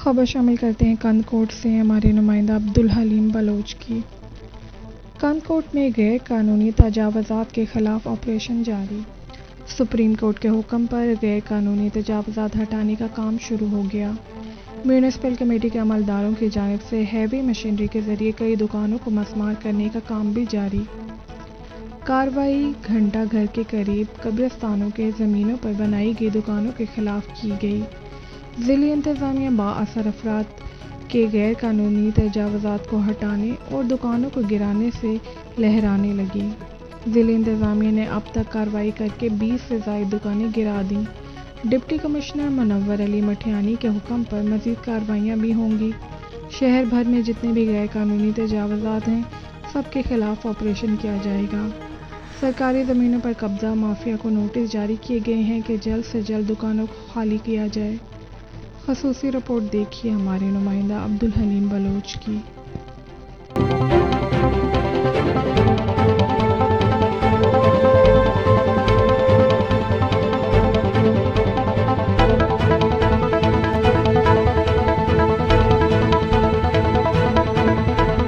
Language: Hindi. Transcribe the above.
खबर शामिल करते हैं कंदकोट से हमारे नुमाइंदा अब्दुल हलीम बलोच की। कंदकोट में गैर कानूनी तजावुज़ात के खिलाफ ऑपरेशन जारी। सुप्रीम कोर्ट के हुक्म पर गैर कानूनी तजावुज़ात हटाने का काम शुरू हो गया। म्यूनिसिपल कमेटी के अमलदारों की जानिब से हैवी मशीनरी के जरिए कई दुकानों को मसमार करने का काम भी जारी। कार्रवाई घंटा घर के करीब कब्रिस्तानों के ज़मीनों पर बनाई गई दुकानों के खिलाफ की गई। ज़िली इंतज़ामिया बाअसर अफराद के गैर कानूनी तजावुज़ात को हटाने और दुकानों को गिराने से लहराने लगी। ज़िली इंतज़ामिया ने अब तक कार्रवाई करके 20 से ज़ायद दुकानें गिरा दी। डिप्टी कमिश्नर मुनव्वर अली मठियानी के हुक्म पर मज़ीद कार्रवाइयाँ भी होंगी। शहर भर में जितने भी गैर कानूनी तजावुज़ात हैं, सबके खिलाफ ऑपरेशन किया जाएगा। सरकारी ज़मीनों पर कब्जा माफिया को नोटिस जारी किए गए हैं कि जल्द से जल्द दुकानों को खाली किया जाए। ख़ुसूसी रिपोर्ट देखिए हमारे नुमाइंदा अब्दुल हलीम बलोच की।